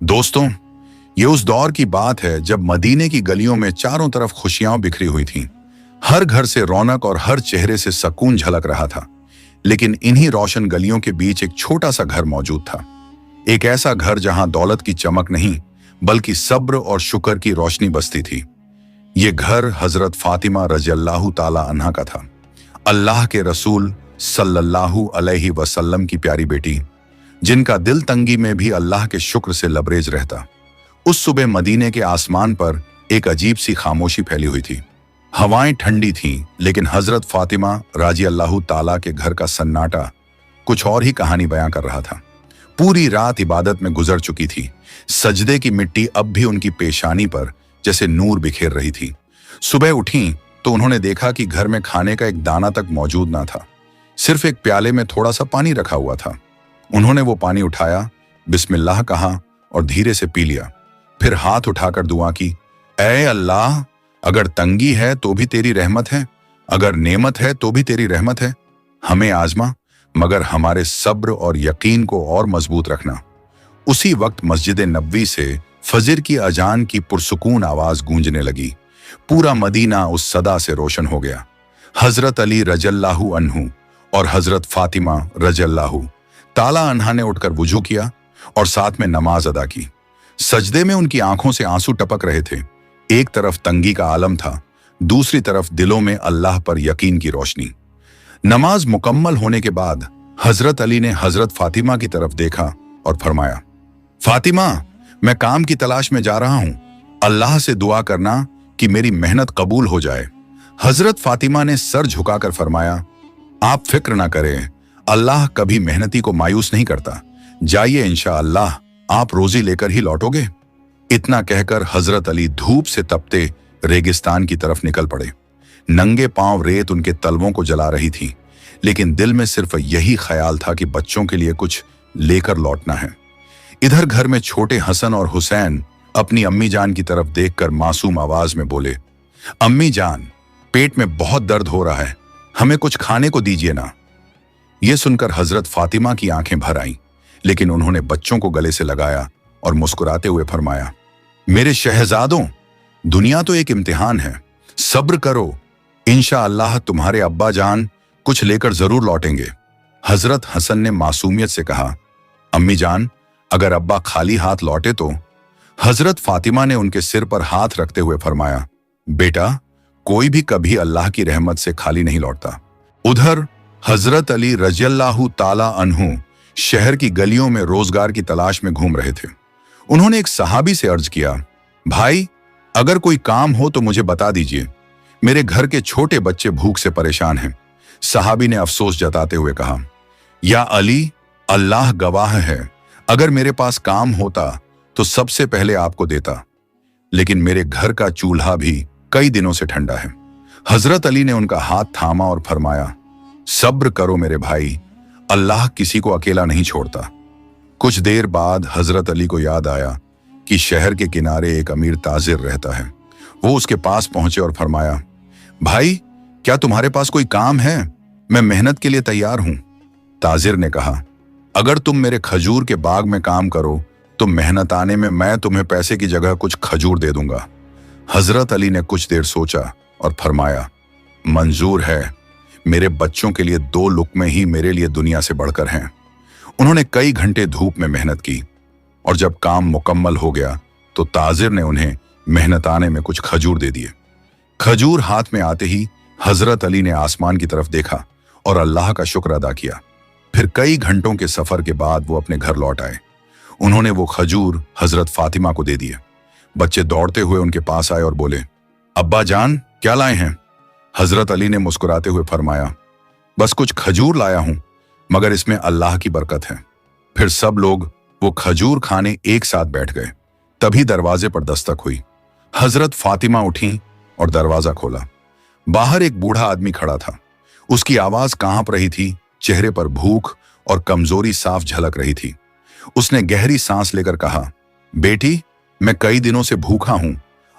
दोस्तों, ये उस दौर की बात है जब मदीने की गलियों में चारों तरफ खुशियां बिखरी हुई थीं। हर घर से रौनक और हर चेहरे से सुकून झलक रहा था। लेकिन इन्हीं रोशन गलियों के बीच एक छोटा सा घर मौजूद था। एक ऐसा घर जहां दौलत की चमक नहीं बल्कि सब्र और शुक्र की रोशनी बसती थी। ये घर हजरत फातिमा रज़ियल्लाहु ताला अन्हा का था, अल्लाह के रसूल सल्लल्लाहु अलैहि वसल्लम की प्यारी बेटी, जिनका दिल तंगी में भी अल्लाह के शुक्र से लबरेज रहता। उस सुबह मदीने के आसमान पर एक अजीब सी खामोशी फैली हुई थी। हवाएं ठंडी थीं, लेकिन हजरत फातिमा रज़ियल्लाहु ताला के घर का सन्नाटा कुछ और ही कहानी बयां कर रहा था। पूरी रात इबादत में गुजर चुकी थी। सजदे की मिट्टी अब भी उनकी पेशानी पर जैसे नूर बिखेर रही थी। सुबह उठी तो उन्होंने देखा कि घर में खाने का एक दाना तक मौजूद ना था। सिर्फ एक प्याले में थोड़ा सा पानी रखा हुआ था। उन्होंने वो पानी उठाया, बिस्मिल्लाह कहा और धीरे से पी लिया। फिर हाथ उठाकर दुआ की, ऐ अल्लाह, अगर तंगी है तो भी तेरी रहमत है, अगर नेमत है तो भी तेरी रहमत है। हमें आजमा, मगर हमारे सब्र और यकीन को और मजबूत रखना। उसी वक्त मस्जिद नबवी से फजर की अजान की पुरसुकून आवाज गूंजने लगी। पूरा मदीना उस सदा से रोशन हो गया। हजरत अली रज़ियल्लाहु अन्हु और हजरत फातिमा रज़ियल्लाहु ताला अन्हा ने उठकर वुजू किया और साथ में नमाज अदा की। सजदे में उनकी आंखों से आंसू टपक रहे थे। एक तरफ तंगी का आलम था, दूसरी तरफ दिलों में अल्लाह पर यकीन की रोशनी। नमाज मुकम्मल होने के बाद हजरत अली ने हजरत फातिमा की तरफ देखा और फरमाया, फातिमा, मैं काम की तलाश में जा रहा हूं, अल्लाह से दुआ करना कि मेरी मेहनत कबूल हो जाए। हजरत फातिमा ने सर झुकाकर फरमाया, आप फिक्र ना करें, अल्लाह कभी मेहनती को मायूस नहीं करता। जाइए, इंशाअल्लाह आप रोजी लेकर ही लौटोगे। इतना कहकर हजरत अली धूप से तपते रेगिस्तान की तरफ निकल पड़े। नंगे पांव रेत उनके तलवों को जला रही थी, लेकिन दिल में सिर्फ यही ख्याल था कि बच्चों के लिए कुछ लेकर लौटना है। इधर घर में छोटे हसन और हुसैन अपनी अम्मी जान की तरफ देखकर मासूम आवाज में बोले, अम्मी जान, पेट में बहुत दर्द हो रहा है, हमें कुछ खाने को दीजिए ना। यह सुनकर हजरत फातिमा की आंखें भर आईं, लेकिन उन्होंने बच्चों को गले से लगाया और मुस्कुराते हुए फरमाया, मेरे शहजादों, दुनिया तो एक इम्तिहान है, सब्र करो, इंशाअल्लाह तुम्हारे अब्बा जान कुछ लेकर जरूर लौटेंगे। हजरत हसन ने मासूमियत से कहा, अम्मी जान, अगर अब्बा खाली हाथ लौटे तो? हजरत फातिमा ने उनके सिर पर हाथ रखते हुए फरमाया, बेटा, कोई भी कभी अल्लाह की रहमत से खाली नहीं लौटता। उधर हजरत अली रज़ियल्लाहु ताला अन्हु शहर की गलियों में रोजगार की तलाश में घूम रहे थे। उन्होंने एक सहाबी से अर्ज किया, भाई, अगर कोई काम हो तो मुझे बता दीजिए, मेरे घर के छोटे बच्चे भूख से परेशान हैं। सहाबी ने अफसोस जताते हुए कहा, या अली, अल्लाह गवाह है, अगर मेरे पास काम होता तो सबसे पहले आपको देता, लेकिन मेरे घर का चूल्हा भी कई दिनों से ठंडा है। हजरत अली ने उनका हाथ थामा और फरमाया, सब्र करो मेरे भाई, अल्लाह किसी को अकेला नहीं छोड़ता। कुछ देर बाद हजरत अली को याद आया कि शहर के किनारे एक अमीर ताजिर रहता है। वो उसके पास पहुंचे और फरमाया, भाई, क्या तुम्हारे पास कोई काम है? मैं मेहनत के लिए तैयार हूं। ताजिर ने कहा, अगर तुम मेरे खजूर के बाग में काम करो तो मेहनत आने में मैं तुम्हें पैसे की जगह कुछ खजूर दे दूंगा। हजरत अली ने कुछ देर सोचा और फरमाया, मंजूर है, मेरे बच्चों के लिए 2 लुक़्मे ही मेरे लिए दुनिया से बढ़कर हैं। उन्होंने कई घंटे धूप में मेहनत की और जब काम मुकम्मल हो गया तो ताजिर ने उन्हें मेहनत आने में कुछ खजूर दे दिए। खजूर हाथ में आते ही हजरत अली ने आसमान की तरफ देखा और अल्लाह का शुक्र अदा किया। फिर कई घंटों के सफर के बाद वो अपने घर लौट आए। उन्होंने वो खजूर हजरत फातिमा को दे दिए। बच्चे दौड़ते हुए उनके पास आए और बोले, अब्बा जान, क्या लाए हैं? हजरत अली ने मुस्कुराते हुए फरमाया, बस कुछ खजूर लाया हूं, मगर इसमें अल्लाह की बरकत है। फिर सब लोग वो खजूर खाने एक साथ बैठ गए। तभी दरवाजे पर दस्तक हुई। हजरत फातिमा उठी और दरवाजा खोला। बाहर एक बूढ़ा आदमी खड़ा था। उसकी आवाज कांप रही थी, चेहरे पर भूख और कमजोरी साफ झलक रही थी। उसने गहरी सांस लेकर कहा, बेटी, मैं कई दिनों से भूखा हूं,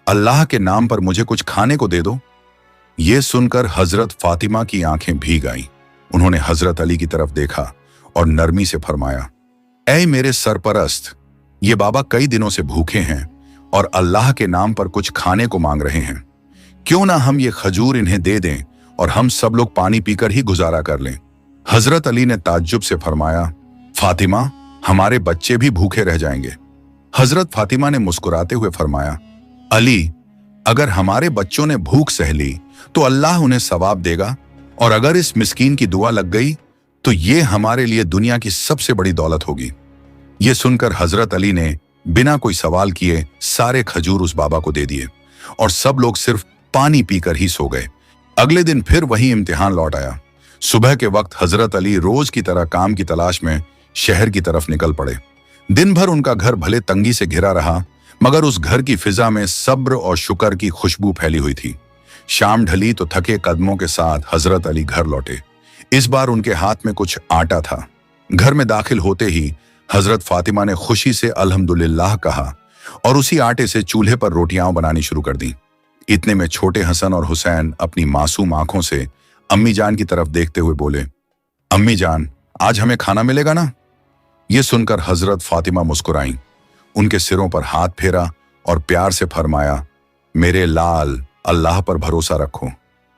अल्लाह के नाम पर मुझे कुछ खाने को दे दो। ये सुनकर हजरत फातिमा की आंखें भीग आईं। उन्होंने हजरत अली की तरफ देखा और नरमी से फरमाया, ऐ मेरे सरपरस्त, ये बाबा कई दिनों से भूखे हैं और अल्लाह के नाम पर कुछ खाने को मांग रहे हैं। क्यों ना हम ये खजूर इन्हें दे दें और हम सब लोग पानी पीकर ही गुजारा कर लें। हजरत अली ने ताज्जुब से फरमाया, फातिमा, हमारे बच्चे भी भूखे रह जाएंगे। हजरत फातिमा ने मुस्कुराते हुए फरमाया, अली, अगर हमारे बच्चों ने भूख सह ली तो अल्लाह उन्हें सवाब देगा, और अगर इस मिस्कीन की दुआ लग गई तो ये हमारे लिए दुनिया की सबसे बड़ी दौलत होगी। ये सुनकर हजरत अली ने बिना कोई सवाल किए सारे खजूर उस बाबा को दे दिए और सब लोग सिर्फ पानी पीकर ही सो गए। अगले दिन फिर वही इम्तिहान लौट आया। सुबह के वक्त हजरत अली रोज की तरह काम की तलाश में शहर की तरफ निकल पड़े। दिन भर उनका घर भले तंगी से घिरा रहा, मगर उस घर की फिजा में सब्र और शुक्र की खुशबू फैली हुई थी। शाम ढली तो थके कदमों के साथ हजरत अली घर लौटे। इस बार उनके हाथ में कुछ आटा था। घर में दाखिल होते ही हजरत फातिमा ने खुशी से अल्हम्दुलिल्लाह कहा और उसी आटे से चूल्हे पर रोटियां बनानी शुरू कर दी। इतने में छोटे हसन और हुसैन अपनी मासूम आंखों से अम्मी जान की तरफ देखते हुए बोले, अम्मी जान, आज हमें खाना मिलेगा ना? ये सुनकर हजरत फातिमा मुस्कुराईं, उनके सिरों पर हाथ फेरा और प्यार से फरमाया, मेरे लाल, अल्लाह पर भरोसा रखो,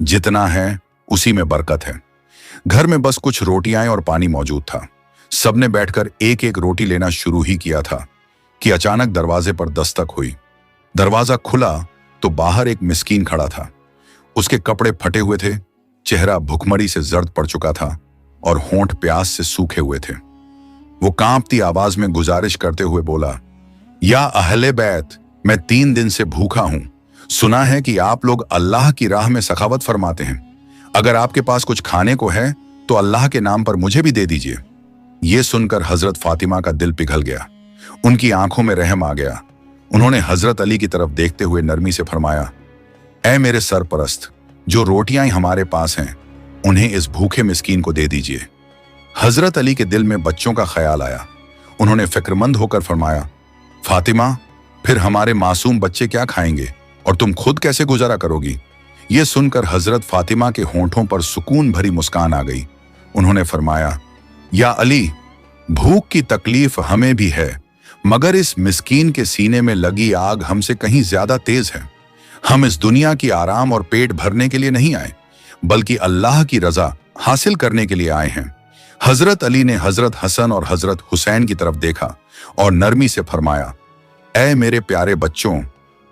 जितना है उसी में बरकत है। घर में बस कुछ रोटियां और पानी मौजूद था। सबने बैठकर एक एक रोटी लेना शुरू ही किया था कि अचानक दरवाजे पर दस्तक हुई। दरवाजा खुला तो बाहर एक मिस्कीन खड़ा था। उसके कपड़े फटे हुए थे, चेहरा भुखमरी से जर्द पड़ चुका था और होंठ प्यास से सूखे हुए थे। वो कांपती आवाज में गुजारिश करते हुए बोला, या अहले बैत, मैं 3 दिन से भूखा हूं। सुना है कि आप लोग अल्लाह की राह में सखावत फरमाते हैं। अगर आपके पास कुछ खाने को है तो अल्लाह के नाम पर मुझे भी दे दीजिए। ये सुनकर हजरत फातिमा का दिल पिघल गया, उनकी आंखों में रहम आ गया। उन्होंने हजरत अली की तरफ देखते हुए नरमी से फरमाया, ऐ मेरे सरपरस्त, जो रोटियां हमारे पास हैं उन्हें इस भूखे मिस्कीन को दे दीजिए। हजरत अली के दिल में बच्चों का ख्याल आया। उन्होंने फिक्रमंद होकर फरमाया, फातिमा, फिर हमारे मासूम बच्चे क्या खाएंगे और तुम खुद कैसे गुजारा करोगी? ये सुनकर हजरत फातिमा के होंठों पर सुकून भरी मुस्कान आ गई। उन्होंने फरमाया, या अली, भूख की तकलीफ हमें भी है, मगर इस मिस्कीन के सीने में लगी आग हमसे कहीं ज्यादा तेज है। हम इस दुनिया की आराम और पेट भरने के लिए नहीं आए, बल्कि अल्लाह की रजा हासिल करने के लिए आए हैं। हजरत अली ने हजरत हसन और हजरत हुसैन की तरफ देखा और नरमी से फरमाया, ऐ मेरे प्यारे बच्चों,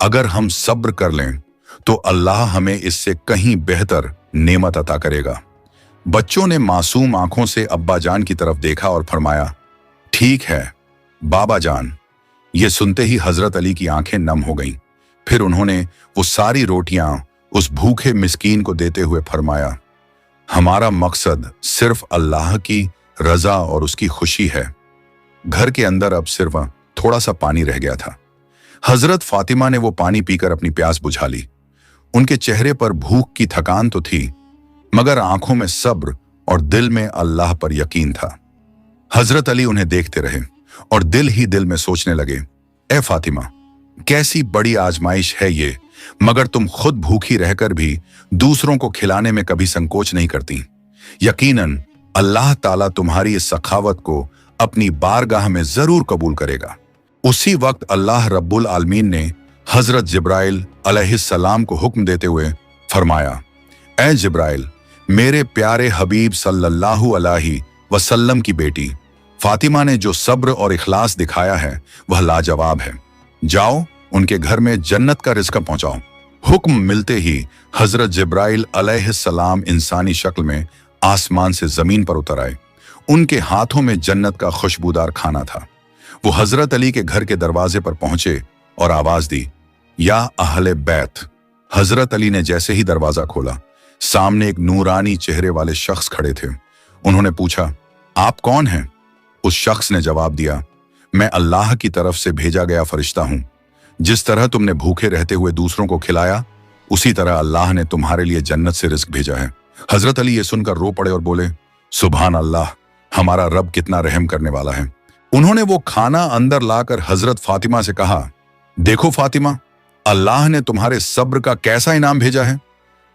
अगर हम सब्र कर लें तो अल्लाह हमें इससे कहीं बेहतर नेमत अता करेगा। बच्चों ने मासूम आंखों से अब्बा जान की तरफ देखा और फरमाया, ठीक है बाबा जान। ये सुनते ही हजरत अली की आंखें नम हो गईं। फिर उन्होंने वो सारी रोटियां उस भूखे मिस्कीन को देते हुए फरमाया, हमारा मकसद सिर्फ अल्लाह की रजा और उसकी खुशी है। घर के अंदर अब सिर्फ थोड़ा सा पानी रह गया था। हजरत फातिमा ने वो पानी पीकर अपनी प्यास बुझा ली। उनके चेहरे पर भूख की थकान तो थी, मगर आंखों में सब्र और दिल में अल्लाह पर यकीन था। हजरत अली उन्हें देखते रहे और दिल ही दिल में सोचने लगे, ए फातिमा, कैसी बड़ी आजमाइश है ये, मगर तुम खुद भूखी रहकर भी दूसरों को खिलाने में कभी संकोच नहीं करती। यकीनन अल्लाह ताला तुम्हारी इस सखावत को अपनी बारगाह में जरूर कबूल करेगा। उसी वक्त अल्लाह रब्बुल आलमीन ने हजरत जिब्राइल अलैहिस्सलाम को हुक्म देते हुए फरमाया, ए जिब्राइल, मेरे प्यारे हबीब सल्लल्लाहु अलैहि वसल्लम की बेटी फातिमा ने जो सब्र और इखलास दिखाया है वह लाजवाब है। जाओ उनके घर में जन्नत का रिज़्क पहुंचाओ। हुक्म मिलते ही हजरत जिब्राइल अलैहिस्सलाम इंसानी शक्ल में आसमान से जमीन पर उतर आए। उनके हाथों में जन्नत का खुशबूदार खाना था। वो हजरत अली के घर के दरवाजे पर पहुंचे और आवाज दी, या अहले बैत। हजरत अली ने जैसे ही दरवाजा खोला, सामने एक नूरानी चेहरे वाले शख्स खड़े थे। उन्होंने पूछा, आप कौन हैं? उस शख्स ने जवाब दिया, मैं अल्लाह की तरफ से भेजा गया फरिश्ता हूं। जिस तरह तुमने भूखे रहते हुए दूसरों को खिलाया, उसी तरह अल्लाह ने तुम्हारे लिए जन्नत से रिज़्क भेजा है। हजरत अली ये सुनकर रो पड़े और बोले, सुभान अल्लाह, हमारा रब कितना रहम करने वाला है। उन्होंने वो खाना अंदर लाकर हजरत फातिमा से कहा, देखो फातिमा, अल्लाह ने तुम्हारे सब्र का कैसा इनाम भेजा है।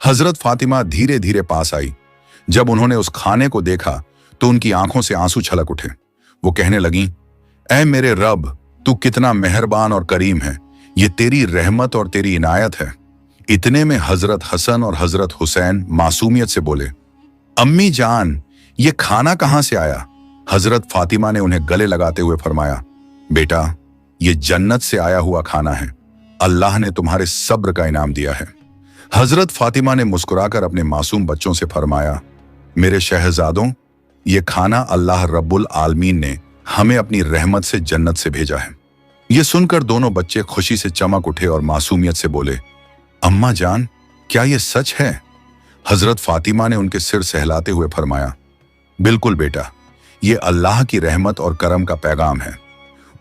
हजरत फातिमा धीरे धीरे पास आई। जब उन्होंने उस खाने को देखा तो उनकी आंखों से आंसू छलक उठे। वो कहने लगी, ऐ मेरे रब, तू कितना मेहरबान और करीम है, ये तेरी रहमत और तेरी इनायत है। इतने में हजरत हसन और हजरत हुसैन मासूमियत से बोले, अम्मी जान, ये खाना कहां से आया? हजरत फातिमा ने उन्हें गले लगाते हुए फरमाया, बेटा, ये जन्नत से आया हुआ खाना है। अल्लाह ने तुम्हारे सब्र का इनाम दिया है। हजरत फातिमा ने मुस्कुराकर अपने मासूम बच्चों से फरमाया, मेरे शहजादों, ये खाना अल्लाह रब्बुल आलमीन ने हमें अपनी रहमत से जन्नत से भेजा है। ये सुनकर दोनों बच्चे खुशी से चमक उठे और मासूमियत से बोले, अम्मा जान, क्या ये सच है? हजरत फातिमा ने उनके सिर सहलाते हुए फरमाया, बिल्कुल बेटा, ये अल्लाह की रहमत और करम का पैगाम है।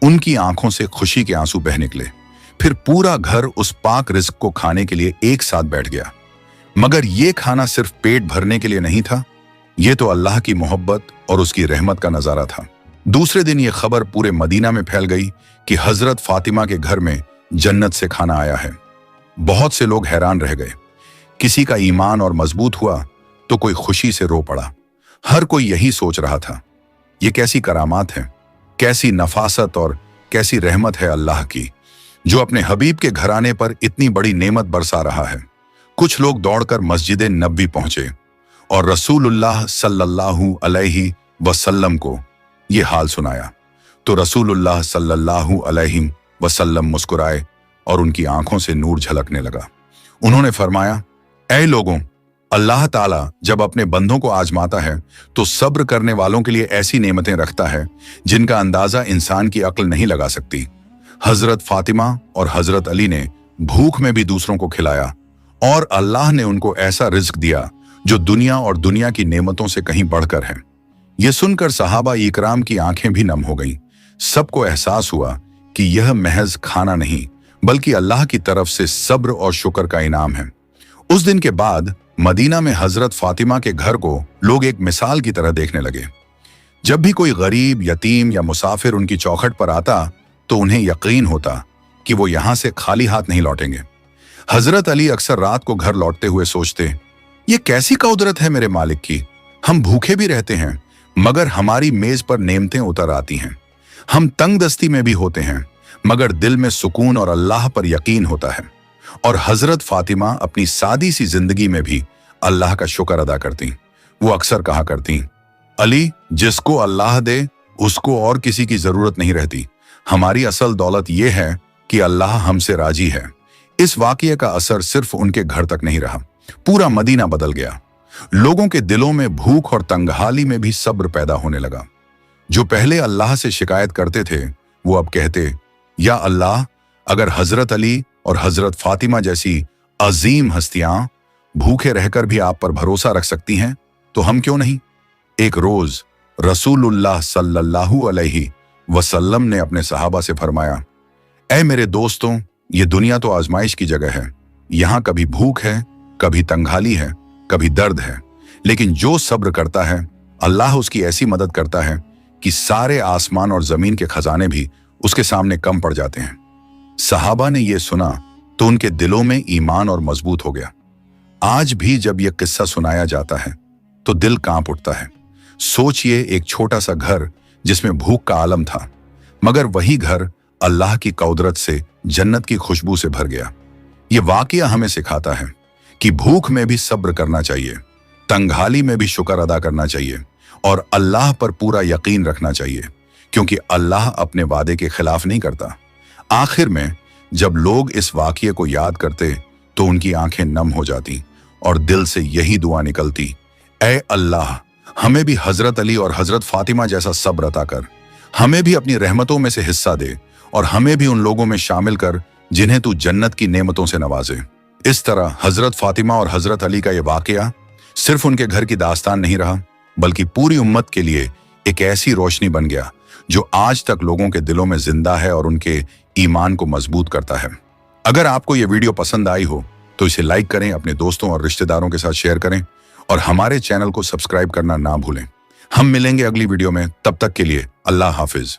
उनकी आंखों से खुशी के आंसू बह निकले। फिर पूरा घर उस पाक रिज़्क को खाने के लिए एक साथ बैठ गया। मगर ये खाना सिर्फ पेट भरने के लिए नहीं था, ये तो अल्लाह की मोहब्बत और उसकी रहमत का नजारा था। दूसरे दिन ये खबर पूरे मदीना में फैल गई कि हजरत फातिमा के घर में जन्नत से खाना आया है। बहुत से लोग हैरान रह गए। किसी का ईमान और मजबूत हुआ तो कोई खुशी से रो पड़ा। हर कोई यही सोच रहा था, ये कैसी करामात है, कैसी नफासत और कैसी रहमत है अल्लाह की, जो अपने हबीब के घराने पर इतनी बड़ी नेमत बरसा रहा है। कुछ लोग दौड़कर मस्जिद नबवी पहुंचे और रसूलुल्लाह सल्लल्लाहु अलैहि वसल्लम को ये हाल सुनाया तो रसूलुल्लाह सल्लल्लाहु अलैहि वसल्लम मुस्कुराए और उनकी आंखों से नूर झलकने लगा। उन्होंने फरमाया, ऐ लोगों, अल्लाह ताला जब अपने बंदों को आजमाता है तो सब्र करने वालों के लिए ऐसी नेमतें रखता है जिनका अंदाजा इंसान की अक्ल नहीं लगा सकती। हजरत फातिमा और हजरत अली ने भूख में भी दूसरों को खिलाया और अल्लाह ने उनको ऐसा रिज्क दिया जो दुनिया और दुनिया की नेमतों से कहीं बढ़कर है। यह सुनकर सहाबा इकराम की आंखें भी नम हो गईं। सबको एहसास हुआ कि यह महज खाना नहीं बल्कि अल्लाह की तरफ से सब्र और शुक्र का इनाम है। उस दिन के बाद मदीना में हजरत फातिमा के घर को लोग एक मिसाल की तरह देखने लगे। जब भी कोई गरीब, यतीम या मुसाफिर उनकी चौखट पर आता तो उन्हें यकीन होता कि वो यहां से खाली हाथ नहीं लौटेंगे। हजरत अली अक्सर रात को घर लौटते हुए सोचते, ये कैसी कुदरत है मेरे मालिक की, हम भूखे भी रहते हैं मगर हमारी मेज पर नेमतें उतर आती हैं। हम तंग दस्ती में भी होते हैं मगर दिल में सुकून और अल्लाह पर यकीन होता है। और हजरत फातिमा अपनी सादी सी जिंदगी में भी अल्लाह का शुक्र अदा करती। वो अक्सर कहा करती, अली, जिसको अल्लाह दे उसको और किसी की जरूरत नहीं रहती। हमारी असल दौलत यह है कि अल्लाह हमसे राजी है। इस वाकये का असर सिर्फ उनके घर तक नहीं रहा, पूरा मदीना बदल गया। लोगों के दिलों में भूख और तंगहाली में भी सब्र पैदा होने लगा। जो पहले अल्लाह से शिकायत करते थे वो अब कहते, या अल्लाह, अगर हजरत अली और हजरत फातिमा जैसी अजीम हस्तियां भूखे रहकर भी आप पर भरोसा रख सकती हैं तो हम क्यों नहीं। एक रोज रसूलुल्लाह सल्लल्लाहु अलैहि वसल्लम ने अपने सहाबा से फरमाया, ऐ मेरे दोस्तों, ये दुनिया तो आजमाइश की जगह है। यहां कभी भूख है, कभी तंगहाली है, कभी दर्द है, लेकिन जो सब्र करता है अल्लाह उसकी ऐसी मदद करता है कि सारे आसमान और जमीन के खजाने भी उसके सामने कम पड़ जाते हैं। सहाबा ने यह सुना तो उनके दिलों में ईमान और मजबूत हो गया। आज भी जब यह किस्सा सुनाया जाता है तो दिल कांप उठता है। सोचिए, एक छोटा सा घर जिसमें भूख का आलम था, मगर वही घर अल्लाह की कुदरत से जन्नत की खुशबू से भर गया। यह वाकया हमें सिखाता है कि भूख में भी सब्र करना चाहिए, तंगहाली में भी शुक्र अदा करना चाहिए और अल्लाह पर पूरा यकीन रखना चाहिए, क्योंकि अल्लाह अपने वादे के खिलाफ नहीं करता। आखिर में जब लोग इस वाकये को याद करते तो उनकी आंखें नम हो जाती और दिल से यही दुआ निकलती, ऐ अल्लाह, हमें भी हजरत अली और हजरत फातिमा जैसा सब्र अता कर, हमें भी अपनी रहमतों में से हिस्सा दे और हमें भी उन लोगों में शामिल कर जिन्हें तू जन्नत की नेमतों से नवाजे। इस तरह हजरत फातिमा और हजरत अली का यह वाकया सिर्फ उनके घर की दास्तान नहीं रहा, बल्कि पूरी उम्मत के लिए एक ऐसी रोशनी बन गया जो आज तक लोगों के दिलों में जिंदा है और उनके ईमान को मजबूत करता है। अगर आपको यह वीडियो पसंद आई हो तो इसे लाइक करें, अपने दोस्तों और रिश्तेदारों के साथ शेयर करें और हमारे चैनल को सब्सक्राइब करना ना भूलें। हम मिलेंगे अगली वीडियो में, तब तक के लिए अल्लाह हाफिज।